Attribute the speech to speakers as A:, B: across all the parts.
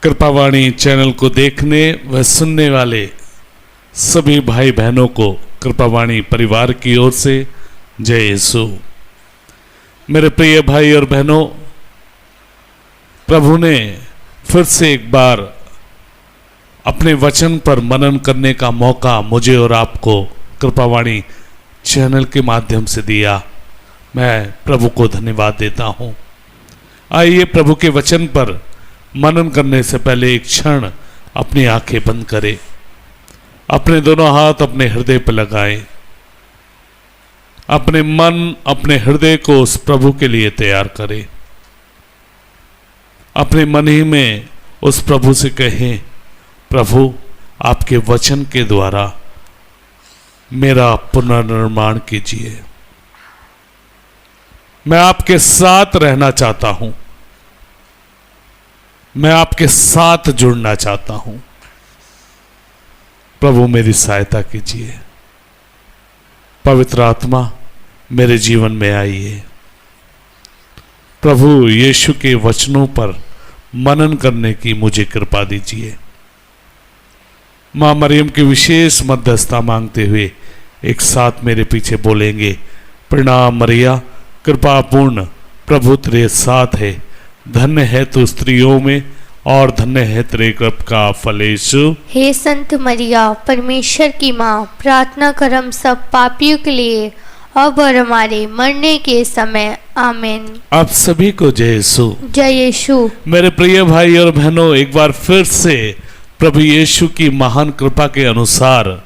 A: कृपावाणी channel को देखने व सुनने वाले सभी भाई बहनों को कृपावाणी परिवार की ओर से जय यीशु। मेरे प्रिय भाई और बहनों, प्रभु ने फिर से एक बार अपने वचन पर मनन करने का मौका मुझे और आपको कृपावाणी चैनल के माध्यम से दिया। मैं प्रभु को धन्यवाद देता हूँ। आइए प्रभु के वचन पर मनन करने से पहले एक क्षण अपनी आंखें बंद करें, अपने दोनों हाथ अपने हृदय पर लगाएं, अपने मन अपने हृदय को उस प्रभु के लिए तैयार करें। अपने मन ही में उस प्रभु से कहें, प्रभु आपके वचन के द्वारा मेरा पुनर्निर्माण कीजिए। मैं आपके साथ रहना चाहता हूं, मैं आपके साथ जुड़ना चाहता हूं। प्रभु मेरी सहायता कीजिए। पवित्र आत्मा मेरे जीवन में आइए। प्रभु यीशु के वचनों पर मनन करने की मुझे कृपा दीजिए। मां मरियम की विशेष मध्यस्थता मांगते हुए एक साथ मेरे पीछे बोलेंगे, प्रणाम मरिया, कृपा पूर्ण, प्रभु तेरे साथ है, धन्य है तू स्त्रियों में और धन्य है तेरे गर्भ का फल यीशु।
B: हे संत मरिया, परमेश्वर की माँ, प्रार्थना कर हम सब पापियों के लिए अब और हमारे मरने के समय, आमीन।
A: आप सभी को जय यीशु।
B: जय यीशु।
A: मेरे प्रिय भाई और बहनों, एक बार फिर से प्रभु यीशु की महान कृपा के अनुसार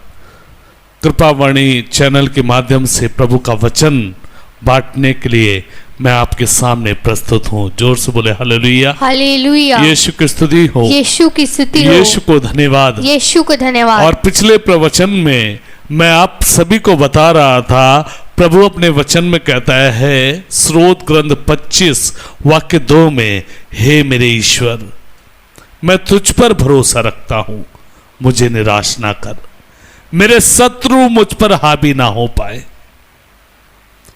A: कृपावाणी चैनल के माध्यम से प्रभु का वचन बांटने के लिए मैं आपके सामने प्रस्तुत हूँ। जोर से बोले हालेलुया।
B: हालेलुया।
A: यीशु की स्तुति हो,
B: यीशु की स्तुति हो,
A: यीशु को धन्यवाद,
B: यीशु को धन्यवाद।
A: और पिछले प्रवचन में मैं आप सभी को बता रहा था, प्रभु अपने वचन में कहता है स्रोत ग्रंथ 25 वाक्य 2 में, हे मेरे ईश्वर, मैं तुझ पर भरोसा रखता हूं, मुझे निराश ना कर, मेरे शत्रु मुझ पर हावी ना हो पाए।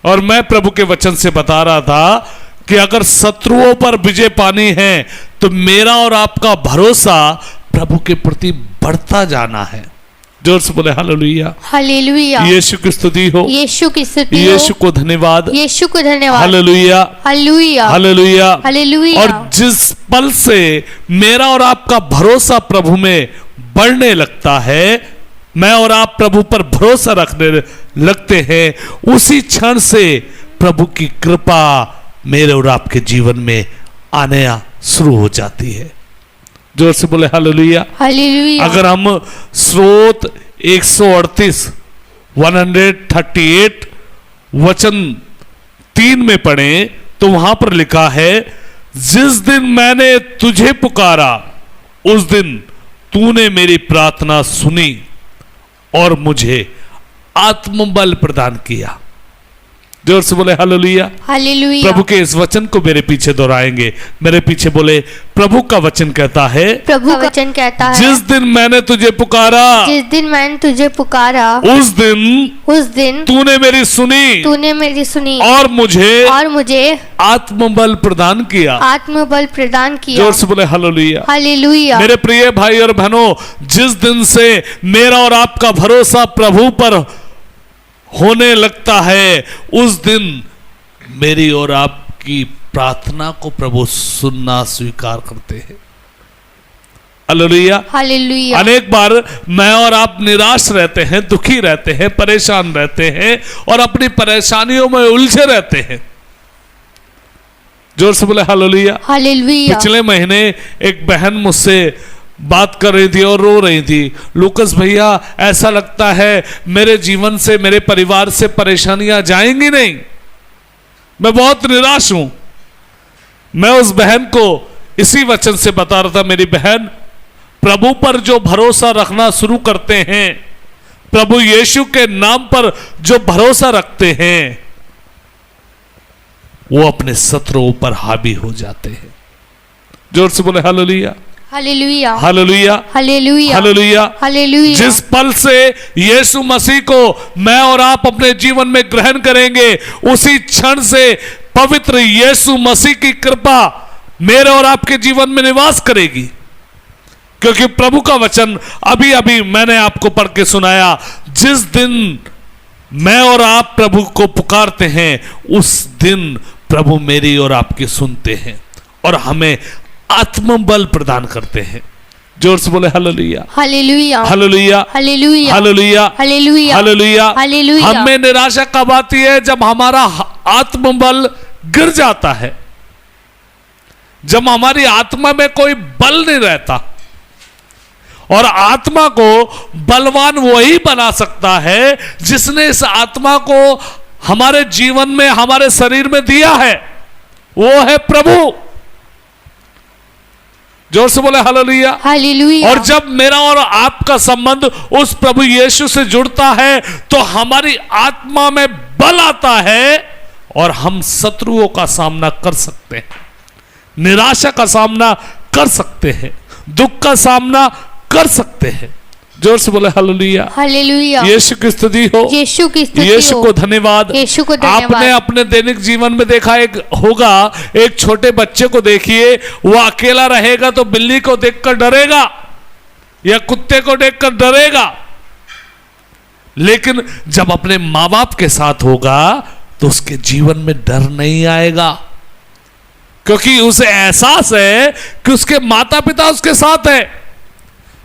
A: और मैं प्रभु के वचन से बता रहा था कि अगर शत्रुओं पर विजय पानी है तो मेरा और आपका भरोसा प्रभु के प्रति बढ़ता जाना है। जोर से बोले हालेलुया।
B: हालेलुया।
A: यीशु की स्तुति हो,
B: यीशु की स्तुति हो,
A: यीशु को धन्यवाद,
B: यीशु को धन्यवाद।
A: हालेलुया।
B: हालेलुया।
A: हालेलुया।
B: हालेलुया।
A: और जिस पल से मेरा और आपका भरोसा प्रभु में बढ़ने लगता है, मैं और आप प्रभु पर भरोसा रखने लगते हैं, उसी क्षण से प्रभु की कृपा मेरे और आपके जीवन में आने शुरू हो जाती है। जोर से बोले हालेलुया।
B: हालेलुया।
A: अगर हम स्रोत 138 वचन 3 में पढ़ें तो वहां पर लिखा है, जिस दिन मैंने तुझे पुकारा उस दिन तूने मेरी प्रार्थना सुनी और मुझे आत्मबल प्रदान किया। जोर से बोले हालेलुया।
B: हालेलुया।
A: प्रभु के इस वचन को मेरे पीछे दोहराएंगे। मेरे पीछे बोले, प्रभु का वचन कहता है,
B: प्रभु का वचन कहता है,
A: जिस दिन मैंने तुझे पुकारा,
B: जिस दिन मैंने तुझे पुकारा
A: उस दिन तूने मेरी सुनी,
B: तूने मेरी सुनी
A: और मुझे आत्मबल प्रदान किया।
B: आत्मबल प्रदान किया।
A: जोर से बोले हालेलुया।
B: हालेलुया।
A: मेरे प्रिय भाई और बहनों, जिस दिन से मेरा और आपका भरोसा प्रभु पर होने लगता है, उस दिन मेरी और आपकी प्रार्थना को प्रभु सुनना स्वीकार करते हैं। हालेलुया।
B: हालेलुया।
A: अनेक बार मैं और आप निराश रहते हैं, दुखी रहते हैं, परेशान रहते हैं और अपनी परेशानियों में उलझे रहते हैं। जोर से बोले हालेलुया।
B: हालेलुया।
A: पिछले महीने एक बहन मुझसे बात कर रही थी और रो रही थी, लूकस भैया, ऐसा लगता है मेरे जीवन से, मेरे परिवार से परेशानियां जाएंगी नहीं, मैं बहुत निराश हूं। मैं उस बहन को इसी वचन से बता रहा था, मेरी बहन, प्रभु पर जो भरोसा रखना शुरू करते हैं, प्रभु यीशु के नाम पर जो भरोसा रखते हैं, वो अपने शत्रुओं पर हावी हो जाते हैं। जोर से बोले hallelujah.
B: Hallelujah.
A: Hallelujah.
B: Hallelujah.
A: Hallelujah.
B: Hallelujah.
A: जिस पल से यीशु मसीह को मैं और आप अपने जीवन में ग्रहण करेंगे, उसी क्षण से पवित्र यीशु मसीह की कृपा मेरे और आपके जीवन में निवास करेगी। क्योंकि प्रभु का वचन अभी अभी मैंने आपको पढ़ के सुनाया, जिस दिन मैं और आप प्रभु को पुकारते हैं उस दिन प्रभु मेरी और आपकी सुनते हैं और हमें आत्मबल प्रदान करते हैं। जोर से बोले hallelujah,
B: hallelujah,
A: hallelujah,
B: hallelujah,
A: hallelujah,
B: hallelujah,
A: hallelujah.
B: Hallelujah.
A: हमें निराशा कब आती है? जब हमारा आत्मबल गिर जाता है, जब हमारी आत्मा में कोई बल नहीं रहता। और आत्मा को बलवान वही बना सकता है जिसने इस आत्मा को हमारे जीवन में, हमारे शरीर में दिया है, वो है प्रभु। जोर से बोले हालेलुया,
B: हालेलुया।
A: और जब मेरा और आपका संबंध उस प्रभु यीशु से जुड़ता है तो हमारी आत्मा में बल आता है और हम शत्रुओं का सामना कर सकते हैं, निराशा का सामना कर सकते हैं, दुख का सामना कर सकते हैं। जोर से बोले हालेलुया,
B: हालेलुया।
A: यीशु की स्तुति हो,
B: यीशु की स्तुति
A: यीशु
B: हो।
A: को धन्यवाद।
B: यीशु को धन्यवाद।
A: आपने अपने दैनिक जीवन में देखा एक होगा, एक छोटे बच्चे को देखिए, वो अकेला रहेगा तो बिल्ली को देखकर डरेगा या कुत्ते को देखकर डरेगा, लेकिन जब अपने माँ बाप के साथ होगा तो उसके जीवन में डर नहीं आएगा, क्योंकि उसे एहसास है कि उसके माता पिता उसके साथ है।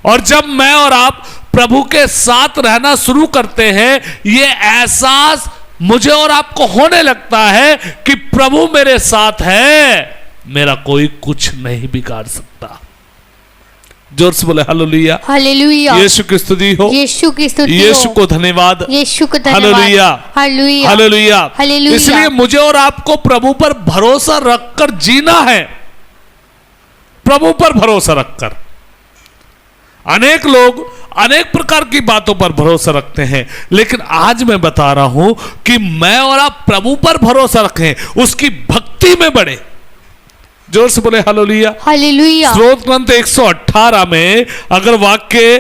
A: और जब मैं और आप प्रभु के साथ रहना शुरू करते हैं, ये एहसास मुझे और आपको होने लगता है कि प्रभु मेरे साथ है, मेरा कोई कुछ नहीं बिगाड़ सकता। जोर से बोले हालेलुया,
B: हालेलुया।
A: यीशु की स्तुति हो,
B: यीशु की स्तुति हो।
A: यीशु को धन्यवाद,
B: यीशु को धन्यवाद।
A: Hallelujah,
B: hallelujah,
A: hallelujah,
B: hallelujah.
A: इसलिए मुझे और आपको प्रभु पर भरोसा रखकर जीना है, प्रभु पर भरोसा रखकर। अनेक लोग अनेक प्रकार की बातों पर भरोसा रखते हैं, लेकिन आज मैं बता रहा हूं कि मैं और आप प्रभु पर भरोसा रखें, उसकी भक्ति में बढ़े। जोर से बोले हालेलुया,
B: हालेलुया।
A: स्रोत ग्रंथ 118 में अगर वाक्य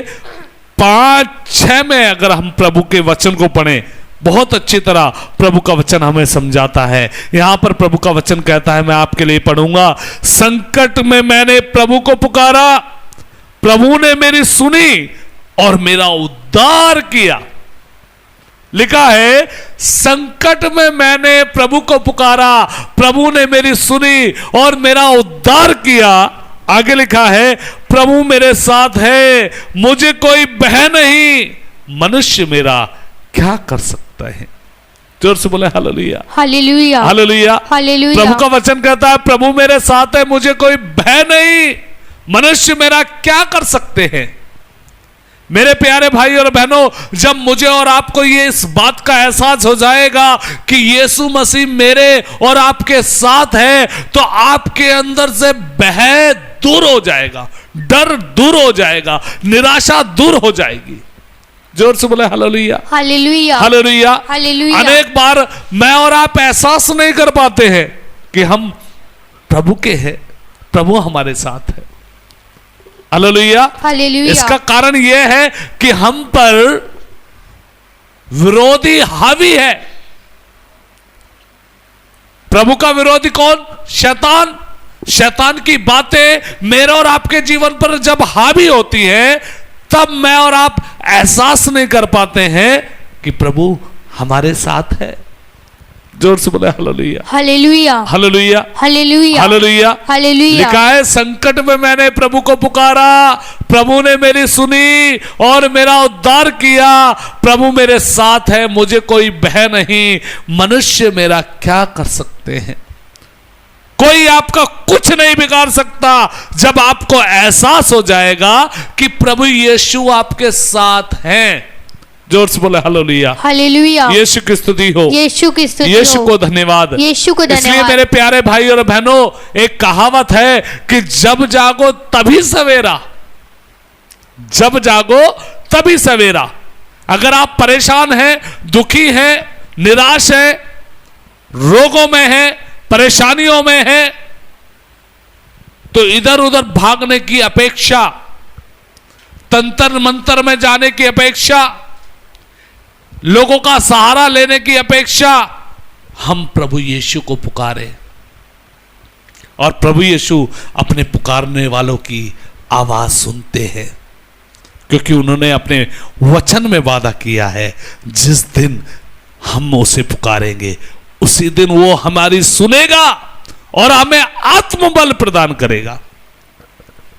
A: 5-6 में अगर हम प्रभु के वचन को पढ़ें, बहुत अच्छी तरह प्रभु का वचन हमें समझाता है। यहां पर प्रभु का वचन कहता है, मैं आपके लिए पढ़ूंगा, संकट में मैंने प्रभु को पुकारा, प्रभु ने मेरी सुनी और मेरा उद्धार किया। लिखा है, संकट में मैंने प्रभु को पुकारा, प्रभु ने मेरी सुनी और मेरा उद्धार किया। आगे लिखा है, प्रभु मेरे साथ है, मुझे कोई भय नहीं, मनुष्य मेरा क्या कर सकता है। जोर से बोले हालेलुया,
B: हालेलुया,
A: हालेलुया,
B: हालेलुया।
A: प्रभु का वचन कहता है, प्रभु मेरे साथ है, मुझे कोई भय नहीं, मनुष्य मेरा क्या कर सकते हैं। मेरे प्यारे भाई और बहनों, जब मुझे और आपको ये इस बात का एहसास हो जाएगा कि यीशु मसीह मेरे और आपके साथ है, तो आपके अंदर से भय दूर हो जाएगा, डर दूर हो जाएगा, निराशा दूर हो जाएगी। जोर से बोले हालेलुया,
B: हालेलुया,
A: हालेलुया,
B: हालेलुया।
A: अनेक बार मैं और आप एहसास नहीं कर पाते हैं कि हम प्रभु के हैं, प्रभु हमारे साथ है। Hallelujah,
B: hallelujah.
A: इसका कारण यह है कि हम पर विरोधी हावी है। प्रभु का विरोधी कौन? शैतान। शैतान की बातें मेरे और आपके जीवन पर जब हावी होती है, तब मैं और आप एहसास नहीं कर पाते हैं कि प्रभु हमारे साथ है। जोर से बोले hallelujah,
B: hallelujah,
A: hallelujah,
B: hallelujah,
A: hallelujah,
B: hallelujah.
A: लिखा है, संकट में मैंने प्रभु को पुकारा, प्रभु ने मेरी सुनी और मेरा उद्धार किया। प्रभु मेरे साथ है, मुझे कोई भय नहीं, मनुष्य मेरा क्या कर सकते हैं। कोई आपका कुछ नहीं बिगाड़ सकता जब आपको एहसास हो जाएगा कि प्रभु यीशु आपके साथ हैं। जोर से बोले हालेलुया,
B: हालेलुया।
A: यीशु की स्तुति हो,
B: यीशु की स्तुति
A: यीशु
B: हो।
A: को धन्यवाद,
B: यीशु को
A: इसलिए
B: धन्यवाद।
A: मेरे प्यारे भाई और बहनों, एक कहावत है कि जब जागो तभी सवेरा, जब जागो तभी सवेरा। अगर आप परेशान हैं, दुखी हैं, निराश हैं, रोगों में हैं, परेशानियों में हैं, तो इधर उधर भागने की अपेक्षा, तंत्र मंत्र में जाने की अपेक्षा, लोगों का सहारा लेने की अपेक्षा, हम प्रभु यीशु को पुकारे और प्रभु यीशु अपने पुकारने वालों की आवाज सुनते हैं, क्योंकि उन्होंने अपने वचन में वादा किया है जिस दिन हम उसे पुकारेंगे उसी दिन वो हमारी सुनेगा और हमें आत्मबल प्रदान करेगा।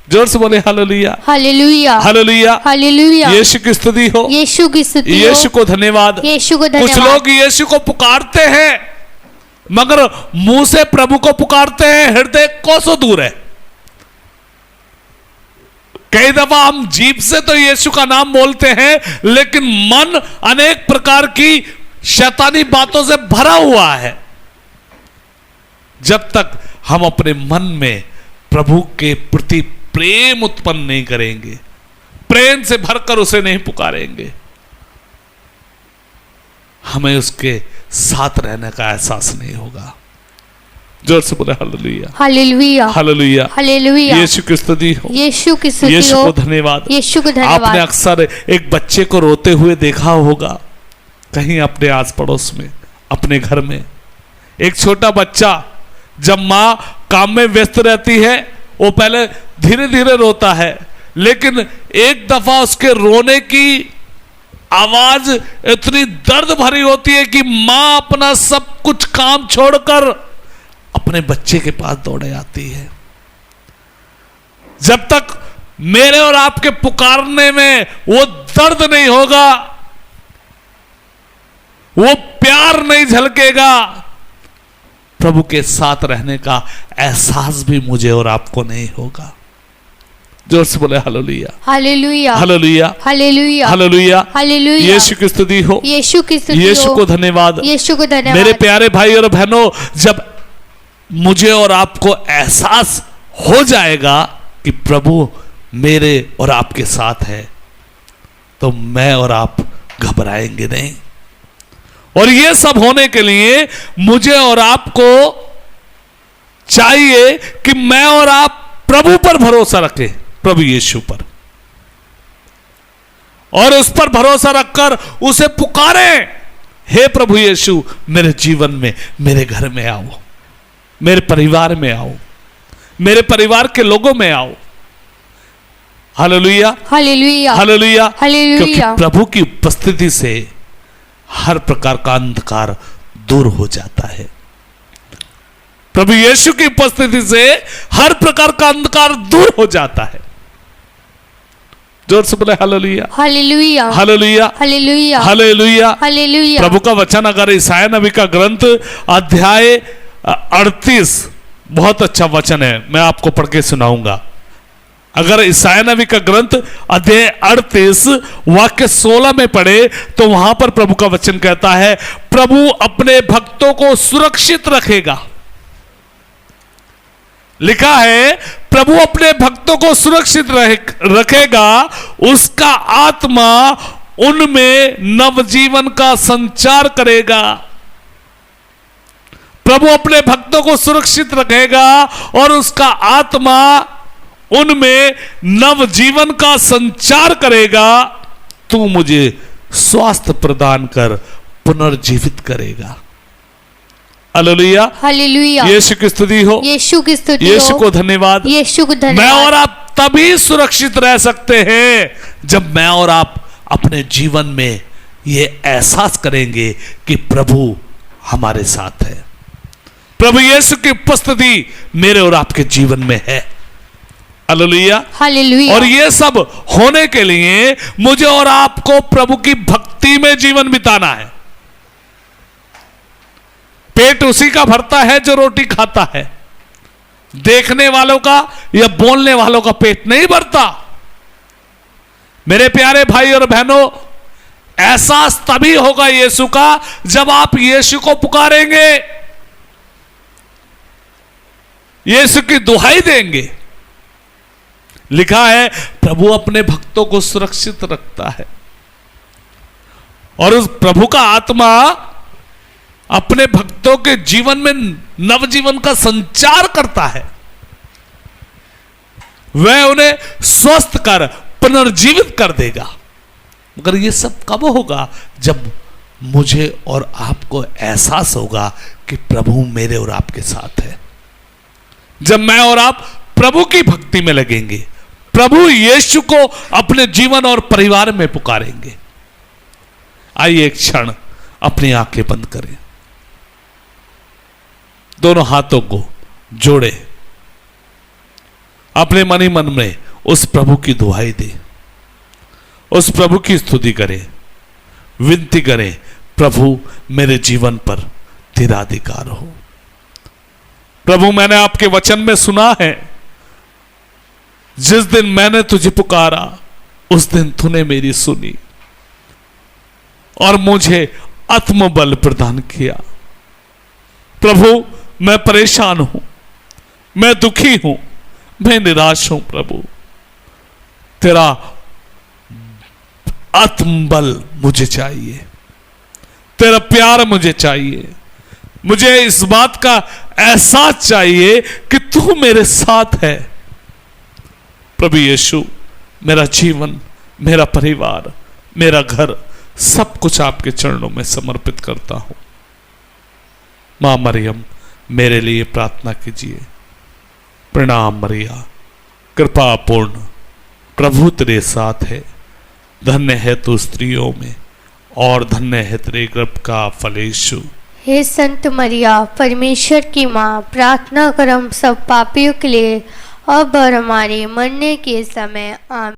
A: जोर से बोले hallelujah,
B: hallelujah,
A: hallelujah,
B: hallelujah.
A: Yeshu की स्तुति हो,
B: यीशु की स्तुति हो,
A: यीशु को धन्यवाद।
B: यीशु को
A: कुछ
B: धन्यवाद।
A: लोग यीशु को पुकारते हैं मगर मुंह से प्रभु को पुकारते हैं, हृदय कोसों दूर है। कई दफा हम जीभ से तो यीशु का नाम बोलते हैं लेकिन मन अनेक प्रकार की शैतानी बातों से भरा हुआ है। जब तक हम अपने मन में प्रभु के प्रति प्रेम उत्पन्न नहीं करेंगे, प्रेम से भरकर उसे नहीं पुकारेंगे, हमें उसके साथ रहने का एहसास नहीं होगा। जोर से बोले hallelujah,
B: hallelujah,
A: hallelujah,
B: hallelujah.
A: Yeshu की स्तुति हो,
B: यीशु की स्तुति
A: यीशु
B: हो,
A: को धन्यवाद।
B: यीशु को
A: आपने
B: धन्यवाद।
A: अक्सर एक बच्चे को रोते हुए देखा होगा कहीं अपने आस पड़ोस में, अपने घर में। एक छोटा बच्चा जब मां काम में व्यस्त रहती है वो पहले धीरे धीरे रोता है, लेकिन एक दफा उसके रोने की आवाज इतनी दर्द भरी होती है कि मां अपना सब कुछ काम छोड़कर अपने बच्चे के पास दौड़े आती है। जब तक मेरे और आपके पुकारने में वो दर्द नहीं होगा, वो प्यार नहीं झलकेगा, प्रभु के साथ रहने का एहसास भी मुझे और आपको नहीं होगा। जोर से बोले hallelujah,
B: hallelujah,
A: hallelujah,
B: hallelujah,
A: hallelujah,
B: hallelujah.
A: Yeshu की स्तुति हो,
B: यीशु की स्तुति
A: यीशु
B: हो,
A: को धन्यवाद।
B: यीशु को धन्यवाद।
A: मेरे प्यारे भाई और बहनों, जब मुझे और आपको एहसास हो जाएगा कि प्रभु मेरे और आपके साथ है तो मैं और आप घबराएंगे नहीं। और ये सब होने के लिए मुझे और आपको चाहिए कि मैं और आप प्रभु पर भरोसा रखें, प्रभु यीशु पर, और उस पर भरोसा रखकर उसे पुकारें, हे प्रभु यीशु मेरे जीवन में, मेरे घर में आओ, मेरे परिवार में आओ, मेरे परिवार के लोगों में आओ। Hallelujah,
B: hallelujah,
A: hallelujah,
B: hallelujah.
A: क्योंकि प्रभु की उपस्थिति से हर प्रकार का अंधकार दूर हो जाता है। प्रभु यीशु की उपस्थिति से हर प्रकार का अंधकार दूर हो जाता है। जोर से बोले hallelujah,
B: hallelujah,
A: hallelujah,
B: hallelujah,
A: hallelujah.
B: Hallelujah.
A: प्रभु का वचन अगर ईसाया नबी का ग्रंथ अध्याय 38, बहुत अच्छा वचन है, मैं आपको पढ़ के सुनाऊंगा। अगर ईसाया नबी का ग्रंथ अध्याय 38 वाक्य 16 में पढ़े तो वहां पर प्रभु का वचन कहता है, प्रभु अपने भक्तों को सुरक्षित रखेगा। लिखा है प्रभु अपने भक्तों को सुरक्षित रखेगा, उसका आत्मा उनमें नवजीवन का संचार करेगा। प्रभु अपने भक्तों को सुरक्षित रखेगा और उसका आत्मा उनमें नवजीवन का संचार करेगा। तू मुझे स्वास्थ्य प्रदान कर पुनर्जीवित करेगा। Hallelujah,
B: hallelujah.
A: यीशु की स्तुति हो,
B: यीशु की स्तुति हो,
A: यीशु को धन्यवाद।
B: यीशु को
A: मैं
B: धन्यवाद।
A: और आप तभी सुरक्षित रह सकते हैं जब मैं और आप अपने जीवन में ये एहसास करेंगे कि प्रभु हमारे साथ है, प्रभु यीशु की उपस्थिति मेरे और आपके जीवन में है। Hallelujah,
B: hallelujah.
A: और ये सब होने के लिए मुझे और आपको प्रभु की भक्ति में जीवन बिताना है। पेट उसी का भरता है जो रोटी खाता है, देखने वालों का या बोलने वालों का पेट नहीं भरता। मेरे प्यारे भाई और बहनों, एहसास तभी होगा यीशु का जब आप यीशु को पुकारेंगे, यीशु की दुहाई देंगे। लिखा है प्रभु अपने भक्तों को सुरक्षित रखता है और उस प्रभु का आत्मा अपने भक्तों के जीवन में नवजीवन का संचार करता है। वह उन्हें स्वस्थ कर पुनर्जीवित कर देगा। मगर यह सब कब होगा? जब मुझे और आपको एहसास होगा कि प्रभु मेरे और आपके साथ है। जब मैं और आप प्रभु की भक्ति में लगेंगे, प्रभु यीशु को अपने जीवन और परिवार में पुकारेंगे। आइए एक क्षण अपनी आंखें बंद करें, दोनों हाथों को जोड़े, अपने मन ही मन में उस प्रभु की दुहाई दे, उस प्रभु की स्तुति करें, विनती करें, प्रभु मेरे जीवन पर तेरा अधिकार हो। प्रभु मैंने आपके वचन में सुना है, जिस दिन मैंने तुझे पुकारा उस दिन तूने मेरी सुनी और मुझे आत्मबल प्रदान किया। प्रभु मैं परेशान हूं, मैं दुखी हूं, मैं निराश हूं। प्रभु तेरा आत्मबल मुझे चाहिए, तेरा प्यार मुझे चाहिए, मुझे इस बात का एहसास चाहिए कि तू मेरे साथ है। प्रभु यीशु मेरा जीवन, मेरा परिवार, मेरा घर, सब कुछ आपके चरणों में समर्पित करता हूं। मां मरियम मेरे लिए प्रार्थना कीजिए। प्रणाम मरिया, कृपा पूर्ण, प्रभु तेरे साथ है, धन्य है तू स्त्रियों में और धन्य है तेरे गर्भ का फल यीशु।
B: हे संत मरिया, परमेश्वर की माँ, प्रार्थना कर हम सब पापियों के लिए अब और हमारे मरने के समय आमीन।